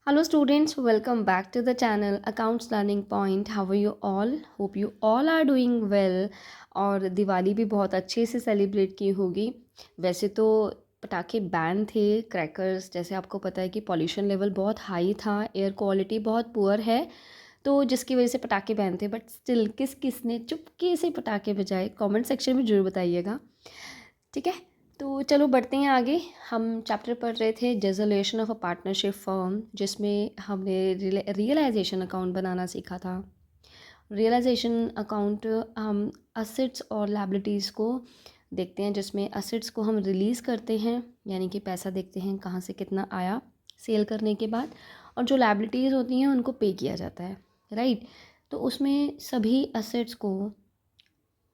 Hello students, welcome back to the channel Accounts Learning Point. How are you all? Hope you all are doing well. और दिवाली भी बहुत अच्छे से celebrate की होगी। वैसे तो पटाखे बैन थे, क्रैकर्स, जैसे आपको पता है कि पॉल्यूशन लेवल बहुत हाई था, एयर क्वालिटी बहुत पुअर है, तो जिसकी वजह से पटाखे बैन थे। बट स्टिल किस किस ने चुपके से पटाखे बजाए, कमेंट सेक्शन में ज़रूर बताइएगा। ठीक है, तो चलो बढ़ते हैं आगे। हम चैप्टर पढ़ रहे थे dissolution of a partnership firm, जिसमें हमने रियलाइजेशन अकाउंट बनाना सीखा था। रियलाइजेशन अकाउंट हम असेट्स और लायबिलिटीज़ को देखते हैं, जिसमें असेट्स को हम रिलीज़ करते हैं, यानी कि पैसा देखते हैं कहाँ से कितना आया सेल करने के बाद, और जो लायबिलिटीज़ होती हैं उनको पे किया जाता है, राइट। तो उसमें सभी असेट्स को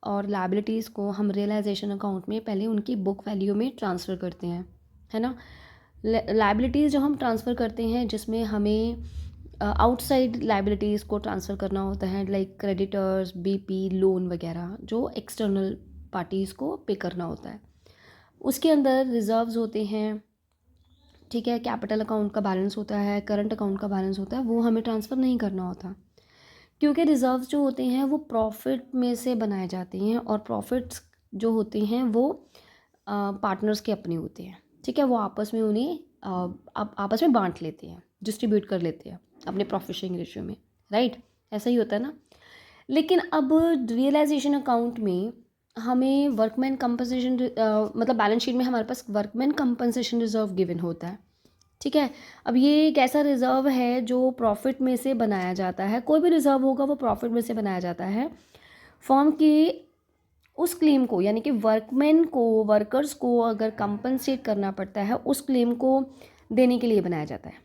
और लायबिलिटीज़ को हम रियलाइजेशन अकाउंट में पहले उनकी बुक वैल्यू में ट्रांसफ़र करते हैं, है ना। लायबिलिटीज़ जो हम ट्रांसफ़र करते हैं, जिसमें हमें आउटसाइड लायबिलिटीज़ को ट्रांसफ़र करना होता है, लाइक क्रेडिटर्स, बीपी, लोन वगैरह, जो एक्सटर्नल पार्टीज़ को पे करना होता है। उसके अंदर रिजर्व्स होते हैं, ठीक है, कैपिटल अकाउंट का बैलेंस होता है, करंट अकाउंट का बैलेंस होता है, वो हमें ट्रांसफ़र नहीं करना होता, क्योंकि रिजर्व्स जो होते हैं वो प्रॉफिट में से बनाए जाते हैं, और प्रॉफिट्स जो होते हैं वो पार्टनर्स के अपने होते हैं, ठीक है। वो आपस में उन्हें आपस में बांट लेते हैं, डिस्ट्रीब्यूट कर लेते हैं अपने प्रॉफिट शेयरिंग रेशियो में, राइट। ऐसा ही होता है ना। लेकिन अब रियलाइजेशन अकाउंट में हमें वर्कमैन कंपनसेशन, मतलब बैलेंस शीट में हमारे पास वर्कमैन कंपनसेशन रिजर्व गिवन होता है, ठीक है। अब ये एक ऐसा रिज़र्व है जो प्रॉफिट में से बनाया जाता है, कोई भी रिज़र्व होगा वो प्रॉफिट में से बनाया जाता है। फर्म की उस क्लेम को, यानी कि वर्कमैन को, वर्कर्स को अगर कंपनसेट करना पड़ता है, उस क्लेम को देने के लिए बनाया जाता है,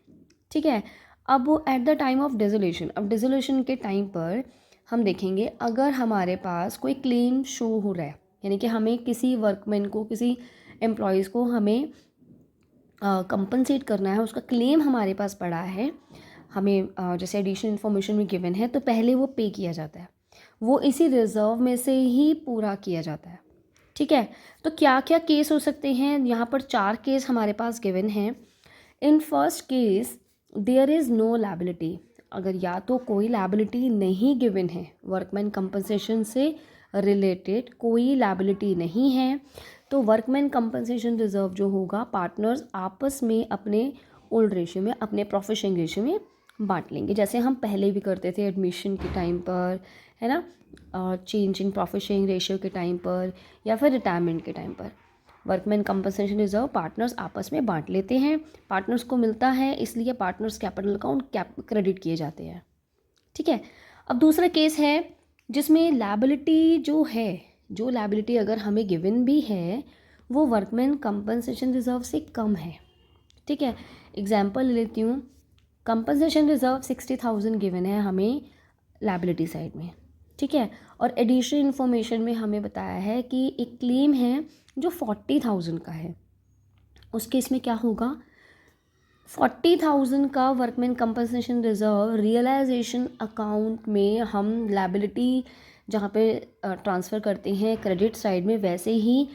ठीक है। अब at the time of dissolution, अब डिसोल्यूशन के टाइम पर हम देखेंगे, अगर हमारे पास कोई क्लेम शो हो रहा है, यानी कि हमें किसी वर्कमैन को, किसी एम्प्लॉयज़ को हमें कंपनसेट करना है, उसका क्लेम हमारे पास पड़ा है, हमें जैसे एडिशनल इन्फॉर्मेशन में गिवन है, तो पहले वो पे किया जाता है, वो इसी रिजर्व में से ही पूरा किया जाता है, ठीक है। तो क्या क्या केस हो सकते हैं, यहाँ पर 4 केस हमारे पास गिवन हैं। In first case there is no liability, अगर या तो कोई लायबिलिटी नहीं गिवन है, वर्कमैन कंपनसेशन से रिलेटेड कोई लायबिलिटी नहीं है, तो वर्कमैन कंपनसेशन रिजर्व जो होगा पार्टनर्स आपस में अपने ओल्ड रेशियो में, अपने प्रॉफिट शेयरिंग रेशियो में बांट लेंगे, जैसे हम पहले भी करते थे एडमिशन के टाइम पर, है ना, change in profit sharing ratio के टाइम पर, या फिर रिटायरमेंट के टाइम पर। वर्कमैन कंपनसेशन रिजर्व पार्टनर्स आपस में बांट लेते हैं, पार्टनर्स को मिलता है, इसलिए पार्टनर्स कैपिटल अकाउंट क्रेडिट किए जाते हैं, ठीक है। अब दूसरा केस है जिसमें लायबिलिटी जो है, जो लायबिलिटी अगर हमें गिवन भी है, वो वर्कमैन कंपनसेशन रिजर्व से कम है, ठीक है। एग्जाम्पल ले लेती हूँ, कंपनसेशन रिजर्व 60,000 गिवन है हमें लायबिलिटी साइड में, ठीक है, और एडिशनल इन्फॉर्मेशन में हमें बताया है कि एक क्लेम है जो 40,000 का है। उस केस में क्या होगा, 40,000 का workman compensation reserve realisation account में हम लायबिलिटी जहाँ पे ट्रांसफ़र करते हैं क्रेडिट साइड में, वैसे ही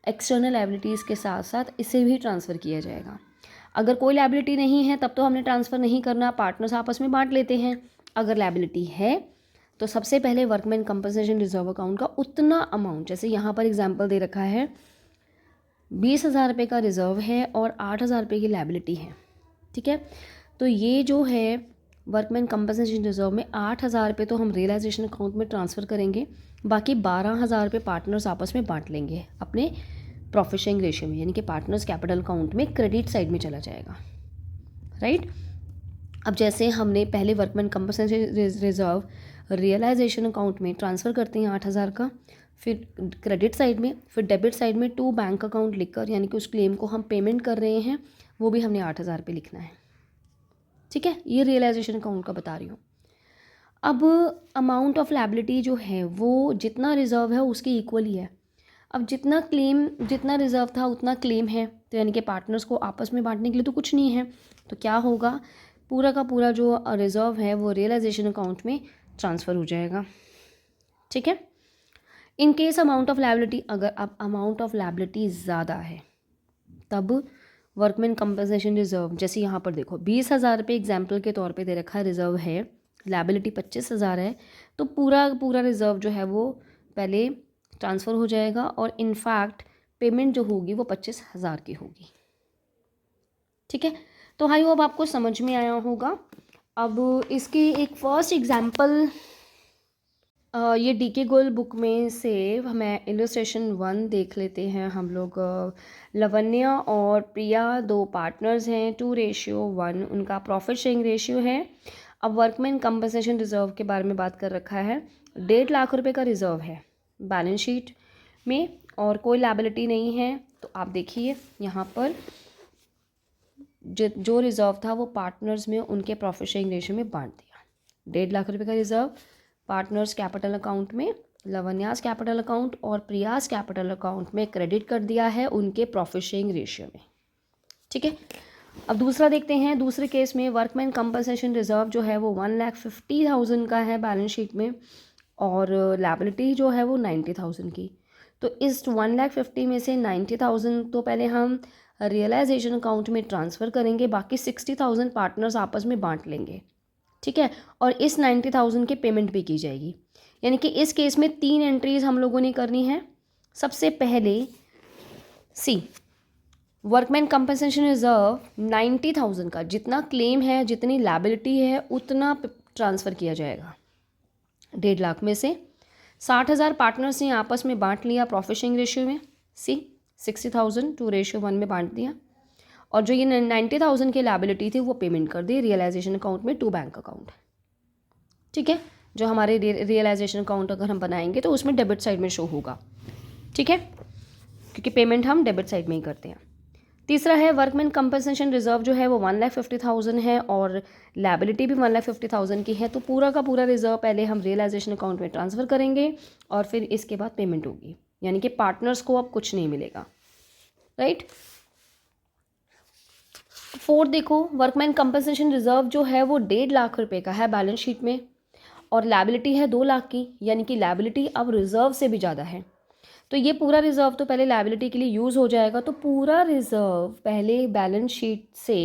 एक्सटर्नल लायबिलिटीज़ के साथ साथ इसे भी ट्रांसफ़र किया जाएगा। अगर कोई लायबिलिटी नहीं है तब तो हमने ट्रांसफ़र नहीं करना, पार्टनर्स आपस में बांट लेते हैं। अगर लायबिलिटी है तो सबसे पहले वर्कमैन कंपनसेशन रिजर्व अकाउंट का उतना अमाउंट, जैसे यहाँ पर एग्जाम्पल दे रखा है 20,000 रुपये का रिज़र्व है और 8,000 रुपये की लायबिलिटी है, ठीक है। तो ये जो है वर्कमैन कंपनसेशन रिजर्व में 8,000 रुपये तो हम रियलाइजेशन अकाउंट में ट्रांसफ़र करेंगे, बाकी 12,000 रुपये पार्टनर्स आपस में बांट लेंगे अपने प्रॉफिट शेयरिंग रेशियो में, यानी कि पार्टनर्स कैपिटल अकाउंट में क्रेडिट साइड में चला जाएगा, राइट। अब जैसे हमने पहले workman compensation reserve realisation account में ट्रांसफ़र करते हैं 8,000 का, फिर क्रेडिट साइड में, फिर डेबिट साइड में टू बैंक अकाउंट लिखकर, यानी कि उस क्लेम को हम पेमेंट कर रहे हैं, वो भी हमने 8,000 पे लिखना है, ठीक है। ये रियलाइजेशन अकाउंट का बता रही हूँ। अब अमाउंट ऑफ लायबिलिटी जो है वो जितना रिजर्व है उसके इक्वल ही है। अब जितना क्लेम, जितना रिजर्व था उतना क्लेम है, तो यानी कि पार्टनर्स को आपस में बांटने के लिए तो कुछ नहीं है, तो क्या होगा, पूरा का पूरा जो रिजर्व है वो रियलाइजेशन अकाउंट में ट्रांसफ़र हो जाएगा, ठीक है। In case amount of liability, अगर अब अमाउंट ऑफ लायबिलिटी ज़्यादा है तब वर्कमैन कंपनसेशन रिजर्व, जैसे यहाँ पर देखो 20,000 रुपये एग्जाम्पल के तौर पे दे रखा है, रिजर्व है, लायबिलिटी 25,000 है, तो पूरा पूरा रिजर्व जो है वो पहले ट्रांसफ़र हो जाएगा और इनफैक्ट पेमेंट जो होगी वो 25,000 की होगी। ठीक है, तो आई होप आपको समझ में आया होगा। अब इसकी एक फर्स्ट एग्जाम्पल ये डीके गोल बुक में से हमें इलस्ट्रेशन 1 देख लेते हैं हम लोग। लवन्या और प्रिया 2 पार्टनर्स हैं, 2:1 उनका प्रॉफिट शेयरिंग रेशियो है। अब वर्कमैन कंपनसेशन रिजर्व के बारे में बात कर रखा है। 1.5 लाख रुपए का रिजर्व है बैलेंस शीट में और कोई लायबिलिटी नहीं है। तो आप देखिए यहाँ पर जो रिजर्व था वो पार्टनर्स में उनके प्रॉफिट शेयरिंग रेशियो में बांट दिया। 1.5 लाख रुपए का रिजर्व पार्टनर्स कैपिटल अकाउंट में, लवन्यास कैपिटल अकाउंट और प्रियास कैपिटल अकाउंट में क्रेडिट कर दिया है उनके प्रॉफिट शेयरिंग रेशियो में। ठीक है, अब दूसरा देखते हैं। दूसरे केस में वर्कमैन कंपनसेशन रिजर्व जो है वो 1,50,000 का है बैलेंस शीट में और लायबिलिटी जो है वो 90,000 की। तो इस 1,50,000 में से 90,000 तो पहले हम रियलाइजेशन अकाउंट में ट्रांसफ़र करेंगे, बाकी 60,000 पार्टनर्स आपस में बांट लेंगे। ठीक है, और इस 90,000 की पेमेंट भी की जाएगी। यानी कि इस केस में 3 एंट्रीज हम लोगों ने करनी है। सबसे पहले सी वर्कमैन कंपनसेशन रिजर्व 90,000 का जितना क्लेम है, जितनी लायबिलिटी है, उतना ट्रांसफ़र किया जाएगा। 1.5 लाख में से 60,000 पार्टनर्स ने आपस में बांट लिया प्रॉफिट शेयरिंग रेशियो में, सी 60,000 2:1 में बांट दिया। और जो ये 90,000 की लायबिलिटी थी वो पेमेंट कर दी रियलाइजेशन अकाउंट में टू बैंक अकाउंट। ठीक है, जो हमारे रियलाइजेशन अकाउंट अगर हम बनाएंगे तो उसमें डेबिट साइड में शो होगा। ठीक है, क्योंकि पेमेंट हम डेबिट साइड में ही करते हैं। तीसरा है वर्कमैन कंपनसेशन रिजर्व जो है वो 1,50,000 है और लायबिलिटी भी 1,50,000 की है। तो पूरा का पूरा रिजर्व पहले हम रियलाइजेशन अकाउंट में ट्रांसफ़र करेंगे और फिर इसके बाद पेमेंट होगी, यानी कि पार्टनर्स को अब कुछ नहीं मिलेगा। राइट। फोर्थ देखो, वर्कमैन कंपनसेशन रिजर्व जो है वो 1.5 लाख रुपए का है बैलेंस शीट में और लायबिलिटी है 2 लाख की, यानी कि लायबिलिटी अब रिजर्व से भी ज़्यादा है। तो ये पूरा रिजर्व तो पहले लायबिलिटी के लिए यूज़ हो जाएगा। तो पूरा रिजर्व पहले बैलेंस शीट से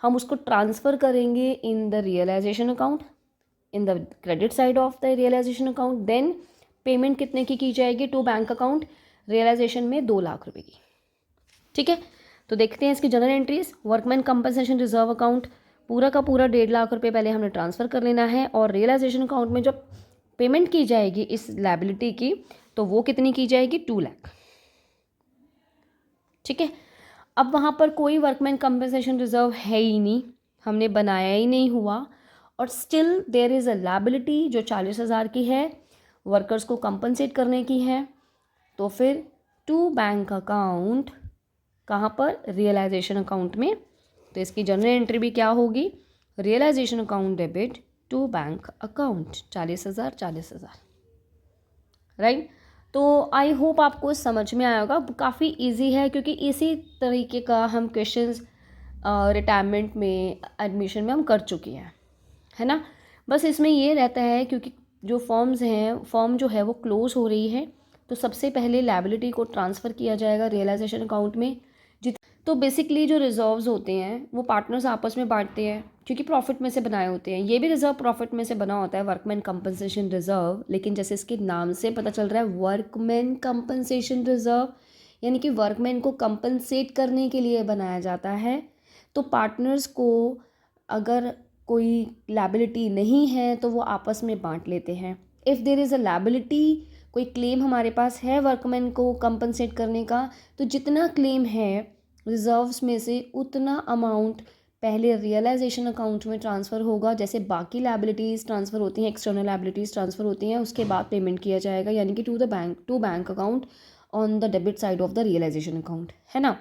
हम उसको ट्रांसफ़र करेंगे in the realisation account, in the credit side of the realisation account. Then payment कितने की जाएगी टू बैंक अकाउंट, रियलाइजेशन में 2 लाख रुपए की। ठीक है, तो देखते हैं इसकी general entries. Workman compensation reserve account पूरा का पूरा 1.5 लाख रुपए पहले हमने ट्रांसफ़र कर लेना है और रियलाइजेशन अकाउंट में जब पेमेंट की जाएगी इस लायबिलिटी की तो वो कितनी की जाएगी, 2 लाख। ठीक है, अब वहाँ पर कोई वर्कमैन कंपनसेशन रिजर्व है ही नहीं, हमने बनाया ही नहीं हुआ और still there is a liability जो 40,000 की है, वर्कर्स को कंपनसेट करने की है। तो फिर टू बैंक अकाउंट कहाँ पर, रियलाइजेशन अकाउंट में। तो इसकी जनरल एंट्री भी क्या होगी, realisation account debit to bank account 40,000 40,000। Right. तो आई होप आपको समझ में आया होगा। काफ़ी इजी है क्योंकि इसी तरीके का हम क्वेश्चंस रिटायरमेंट में, एडमिशन में हम कर चुके हैं, है ना। बस इसमें ये रहता है क्योंकि जो फॉर्म्स हैं, फॉर्म जो है वो क्लोज हो रही है तो सबसे पहले लायबिलिटी को ट्रांसफ़र किया जाएगा रियलाइजेशन अकाउंट में। तो बेसिकली जो रिजर्व्स होते हैं वो पार्टनर्स आपस में बांटते हैं क्योंकि प्रॉफिट में से बनाए होते हैं। ये भी रिजर्व प्रॉफिट में से बना होता है, वर्कमैन कंपनसेशन रिजर्व, लेकिन जैसे इसके नाम से पता चल रहा है वर्कमैन कंपनसेशन रिजर्व, यानी कि वर्कमैन को कंपनसेट करने के लिए बनाया जाता है। तो पार्टनर्स को अगर कोई लायबिलिटी नहीं है तो वो आपस में बांट लेते हैं। If there is a liability, कोई क्लेम हमारे पास है वर्कमैन को कंपनसेट करने का, तो जितना क्लेम है रिजर्व्स में से उतना अमाउंट पहले रियलाइजेशन अकाउंट में ट्रांसफ़र होगा। जैसे बाकी लायबिलिटीज़ ट्रांसफ़र होती हैं, एक्सटर्नल लायबिलिटीज़ ट्रांसफ़र होती हैं, उसके बाद पेमेंट किया जाएगा, यानी कि to bank account on the debit side of the realisation account, है ना।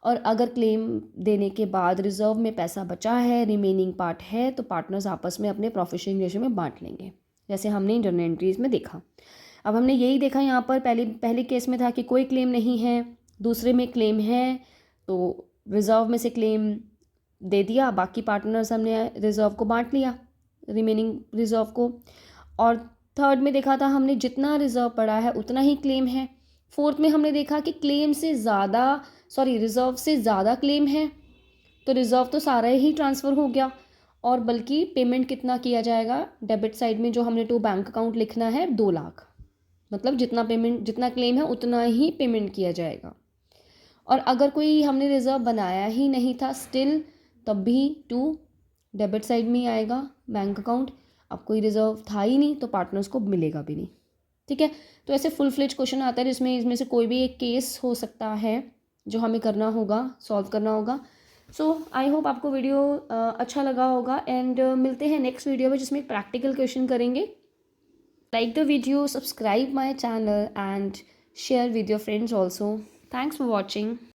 और अगर क्लेम देने के बाद रिजर्व में पैसा बचा है, रिमेनिंग पार्ट है, तो पार्टनर्स आपस में अपने प्रॉफिट शेयरिंग रेशियो में बांट लेंगे, जैसे हमने जनरल एंट्रीज़ में देखा। अब हमने यही देखा यहाँ पर, पहले केस में था कि कोई क्लेम नहीं है, दूसरे में क्लेम है तो रिज़र्व में से क्लेम दे दिया, बाकी पार्टनर्स हमने रिज़र्व को बांट लिया, रिमेनिंग रिज़र्व को। और थर्ड में देखा था हमने जितना रिज़र्व पड़ा है उतना ही क्लेम है। फोर्थ में हमने देखा कि क्लेम से ज़्यादा सॉरी रिज़र्व से ज़्यादा क्लेम है तो रिज़र्व तो सारा ही ट्रांसफ़र हो गया, और बल्कि पेमेंट कितना किया जाएगा, डेबिट साइड में जो हमने टू बैंक अकाउंट लिखना है 2 लाख, मतलब जितना पेमेंट जितना क्लेम है उतना ही पेमेंट किया जाएगा। और अगर कोई हमने रिज़र्व बनाया ही नहीं था स्टिल, तब भी टू डेबिट साइड में ही आएगा बैंक अकाउंट। अब कोई रिज़र्व था ही नहीं तो पार्टनर्स को मिलेगा भी नहीं। ठीक है, तो ऐसे फुल फ्लेज क्वेश्चन आता है जिसमें इसमें से कोई भी एक केस हो सकता है जो हमें करना होगा, सॉल्व करना होगा। सो आई होप आपको वीडियो अच्छा लगा होगा, एंड मिलते हैं नेक्स्ट वीडियो में जिसमें प्रैक्टिकल क्वेश्चन करेंगे। Like the video, subscribe my channel and share with your friends also. Thanks for watching.